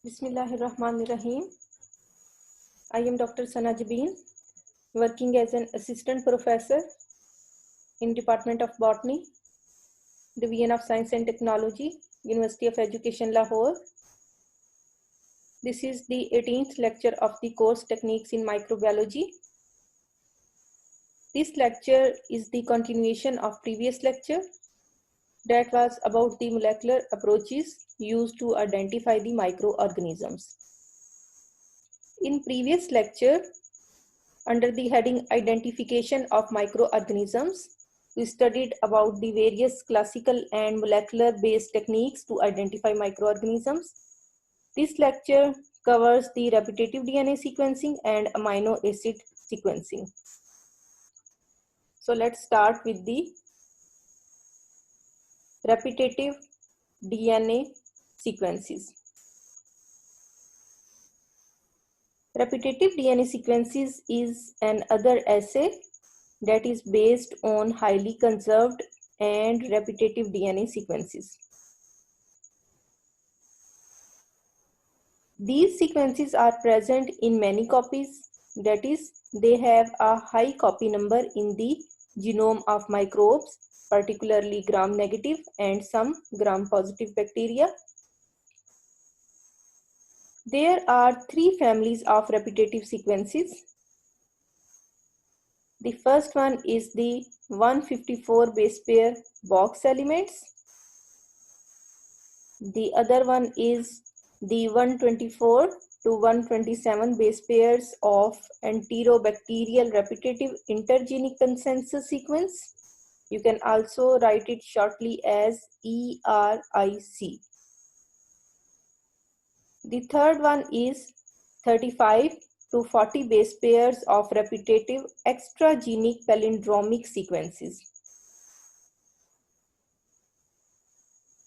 Bismillahirrahmanirrahim. I am Dr. Sana Jabin, working as an assistant professor in Department of Botany, Division of Science and Technology, University of Education, Lahore. This is the 18th lecture of the course Techniques in Microbiology. This lecture is the continuation of previous lecture that was about the molecular approaches used to identify the microorganisms. In previous lecture, under the heading Identification of Microorganisms, we studied about the various classical and molecular based techniques to identify microorganisms. This lecture covers the repetitive DNA sequencing and amino acid sequencing. So let's start with the repetitive DNA sequences. Repetitive DNA sequences is another assay that is based on highly conserved and repetitive DNA sequences. These sequences are present in many copies, that is, they have a high copy number in the genome of microbes, particularly gram-negative and some gram-positive bacteria. There are three families of repetitive sequences. The first one is the 154 base pair box elements. The other one is the 124 to 127 base pairs of enterobacterial repetitive intergenic consensus sequence. You can also write it shortly as ERIC. The third one is 35 to 40 base pairs of repetitive extragenic palindromic sequences.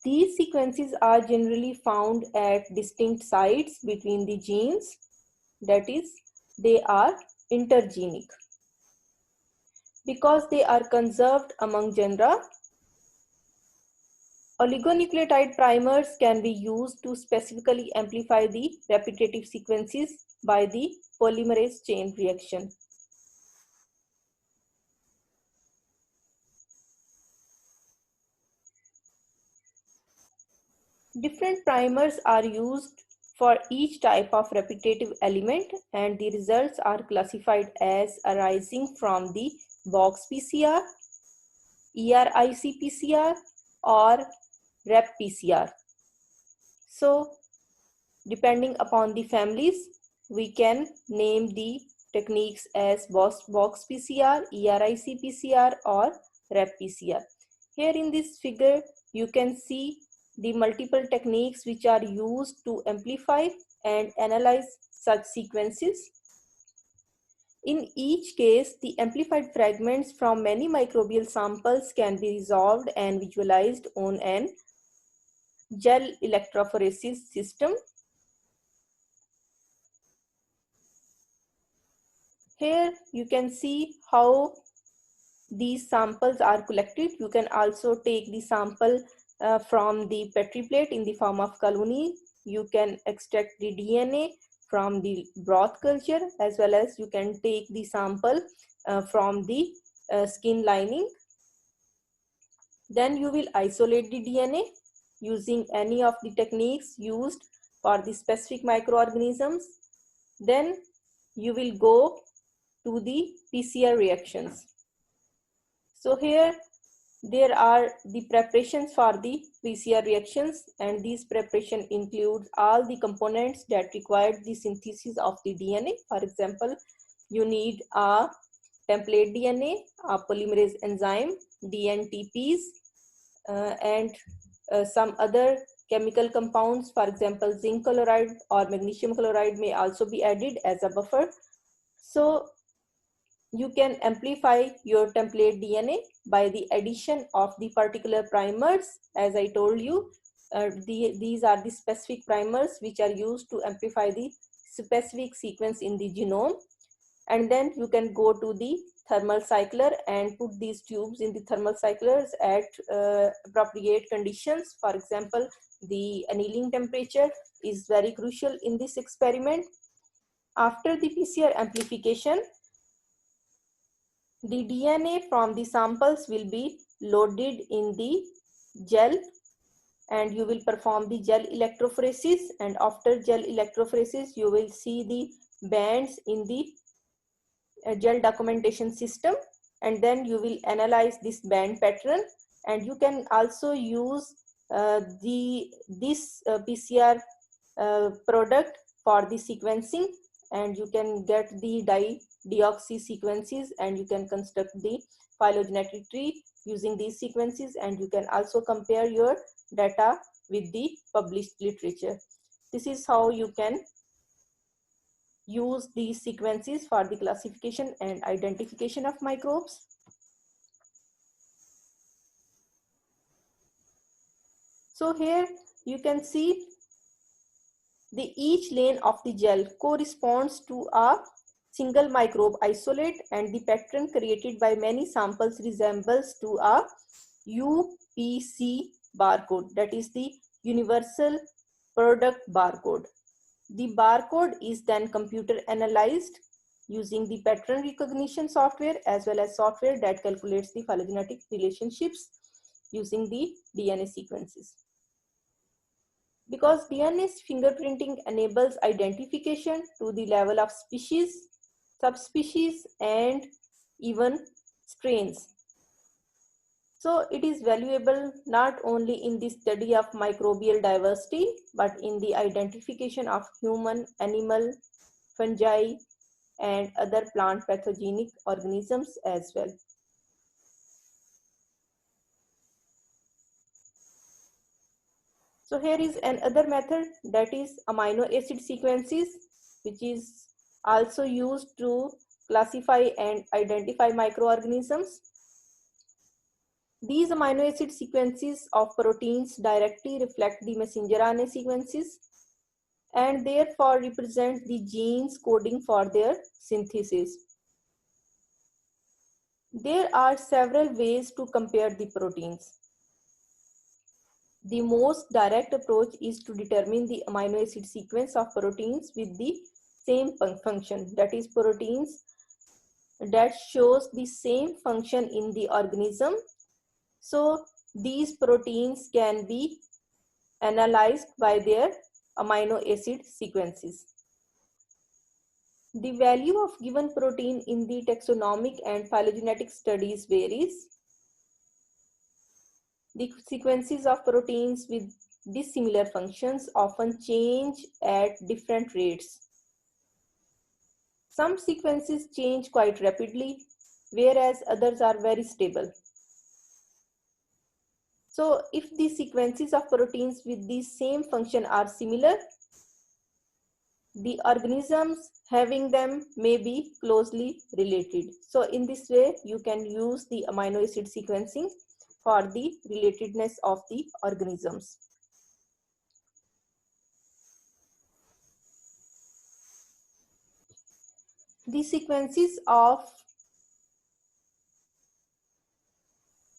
These sequences are generally found at distinct sites between the genes, that is, they are intergenic. Because they are conserved among genera, oligonucleotide primers can be used to specifically amplify the repetitive sequences by the polymerase chain reaction. Different primers are used for each type of repetitive element, and the results are classified as arising from the box PCR, ERIC PCR, or rep PCR. So, depending upon the families, we can name the techniques as box PCR, ERIC PCR, or rep PCR. Here in this figure, you can see the multiple techniques which are used to amplify and analyze such sequences. In each case, the amplified fragments from many microbial samples can be resolved and visualized on an gel electrophoresis system. Here you can see how these samples are collected. You can also take the sample from the Petri plate in the form of colony. You can extract the DNA from the broth culture, as well as you can take the sample from the skin lining. Then you will isolate the DNA using any of the techniques used for the specific microorganisms. Then you will go to the PCR reactions. So here there are the preparations for the PCR reactions, and these preparation include all the components that require the synthesis of the DNA. For example, you need a template DNA, a polymerase enzyme, DNTPs, and some other chemical compounds. For example, zinc chloride or magnesium chloride may also be added as a buffer. So you can amplify your template DNA by the addition of the particular primers. As I told you, these are the specific primers which are used to amplify the specific sequence in the genome. And then you can go to the thermal cycler and put these tubes in the thermal cyclers at appropriate conditions. For example, The annealing temperature is very crucial in this experiment. After the PCR amplification, the DNA from the samples will be loaded in the gel, and you will perform the gel electrophoresis, and after gel electrophoresis you will see the bands in the gel documentation system, and then you will analyze this band pattern, and you can also use this PCR product for the sequencing, and you can get the dideoxy sequences, and you can construct the phylogenetic tree using these sequences, and you can also compare your data with the published literature. This is how you can use these sequences for the classification and identification of microbes. So here you can see each lane of the gel corresponds to a single microbe isolate, and the pattern created by many samples resembles to a UPC barcode, that is the universal product barcode. The barcode is then computer analyzed using the pattern recognition software as well as software that calculates the phylogenetic relationships using the DNA sequences. Because DNA fingerprinting enables identification to the level of species, subspecies, and even strains. So it is valuable not only in the study of microbial diversity, but in the identification of human, animal, fungi, and other plant pathogenic organisms as well. So here is another method, that is amino acid sequences, which is also used to classify and identify microorganisms. These amino acid sequences of proteins directly reflect the messenger RNA sequences and therefore represent the genes coding for their synthesis. There are several ways to compare the proteins. The most direct approach is to determine the amino acid sequence of proteins with the same function, that is proteins that shows the same function in the organism. So these proteins can be analyzed by their amino acid sequences. The value of given protein in the taxonomic and phylogenetic studies varies. The sequences of proteins with dissimilar functions often change at different rates. Some sequences change quite rapidly, whereas others are very stable. So if the sequences of proteins with the same function are similar, the organisms having them may be closely related. So in this way, you can use the amino acid sequencing for the relatedness of the organisms. The sequences of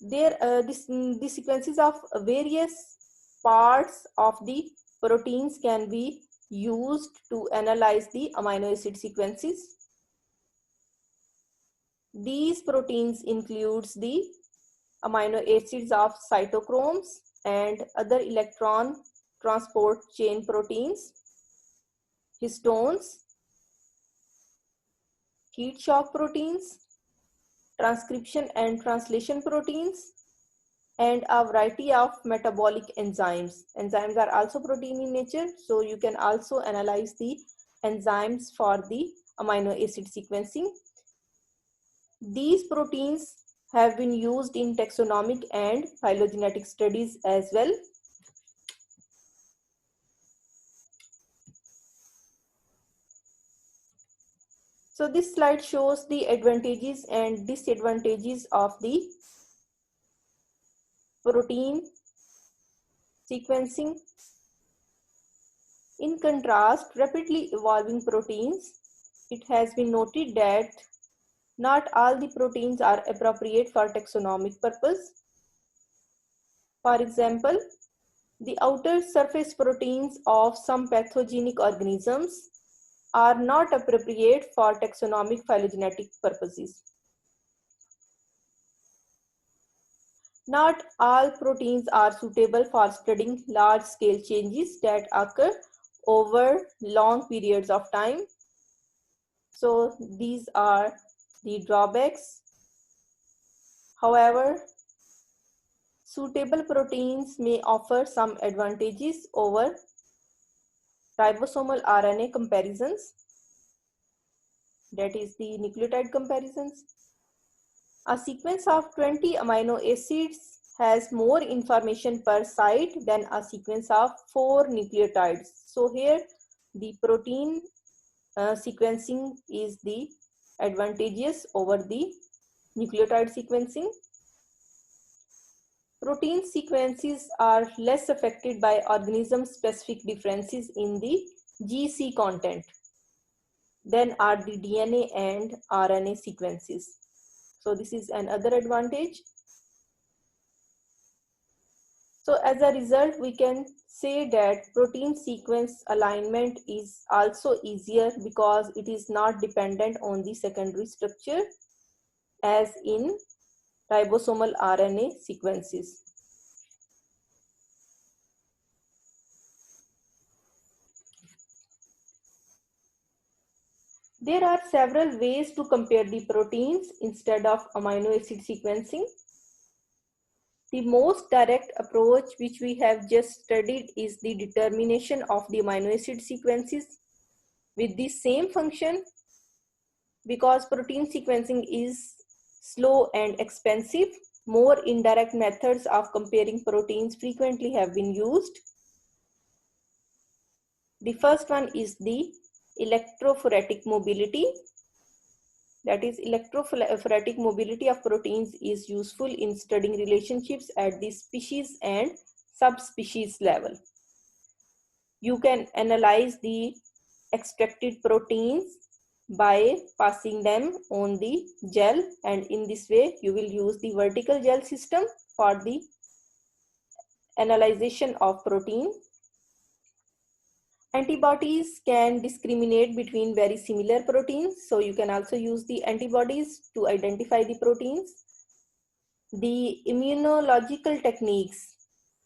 the sequences of various parts of the proteins can be used to analyze the amino acid sequences. These proteins includes the amino acids of cytochromes and other electron transport chain proteins, histones, heat shock proteins, transcription and translation proteins, and a variety of metabolic enzymes. Enzymes are also protein in nature, so you can also analyze the enzymes for the amino acid sequencing. These proteins have been used in taxonomic and phylogenetic studies as well. So this slide shows the advantages and disadvantages of the protein sequencing. In contrast, rapidly evolving proteins, it has been noted that not all the proteins are appropriate for taxonomic purpose. For example, The outer surface proteins of some pathogenic organisms are not appropriate for taxonomic phylogenetic purposes. Not all proteins are suitable for studying large-scale changes that occur over long periods of time. So these are the drawbacks. However, suitable proteins may offer some advantages over ribosomal RNA comparisons, that is the nucleotide comparisons. A sequence of 20 amino acids has more information per site than a sequence of 4 nucleotides. So here the protein sequencing is the advantageous over the nucleotide sequencing. Protein sequences are less affected by organism-specific differences in the GC content than are the DNA and RNA sequences. So this is another advantage. So as a result, we can say that protein sequence alignment is also easier because it is not dependent on the secondary structure as in ribosomal RNA sequences. There are several ways to compare the proteins instead of amino acid sequencing. The most direct approach which we have just studied is the determination of the amino acid sequences with the same function. Because protein sequencing is slow and expensive, more indirect methods of comparing proteins frequently have been used. The first one is the electrophoretic mobility. That is, electrophoretic mobility of proteins is useful in studying relationships at the species and subspecies level. You can analyze the extracted proteins by passing them on the gel, and in this way you will use the vertical gel system for the analyzation of protein. Antibodies can discriminate between very similar proteins, so you can also use the antibodies to identify the proteins. The immunological techniques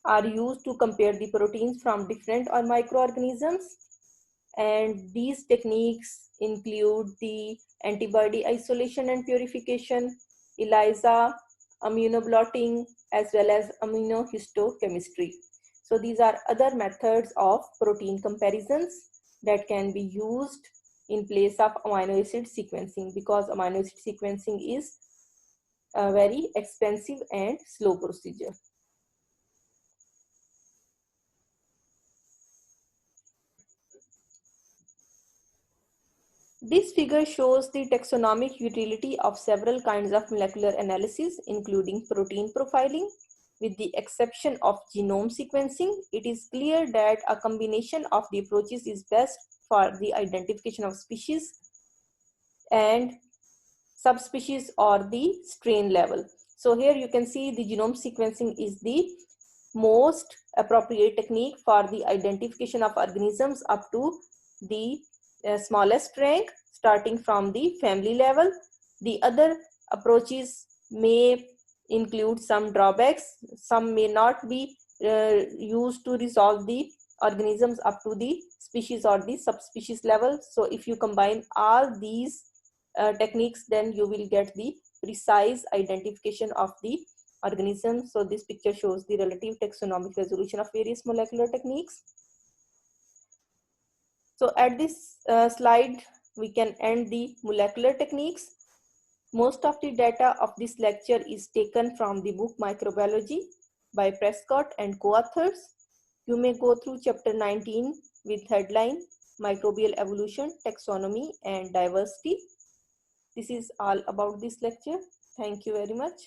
are used to compare the proteins from different or microorganisms, and these techniques include the antibody isolation and purification, ELISA, immunoblotting, as well as immunohistochemistry. So these are other methods of protein comparisons that can be used in place of amino acid sequencing, because amino acid sequencing is a very expensive and slow procedure. This figure shows the taxonomic utility of several kinds of molecular analysis, including protein profiling. With the exception of genome sequencing, it is clear that a combination of the approaches is best for the identification of species and subspecies or the strain level. So here you can see the genome sequencing is the most appropriate technique for the identification of organisms up to the smallest rank, starting from the family level. The other approaches may include some drawbacks. Some may not be used to resolve the organisms up to the species or the subspecies level. So if you combine all these techniques, then you will get the precise identification of the organism. So this picture shows the relative taxonomic resolution of various molecular techniques. So at this slide, we can end the molecular techniques. Most of the data of this lecture is taken from the book Microbiology by Prescott and co-authors. You may go through chapter 19 with headline Microbial Evolution, Taxonomy and Diversity. This is all about this lecture. Thank you very much.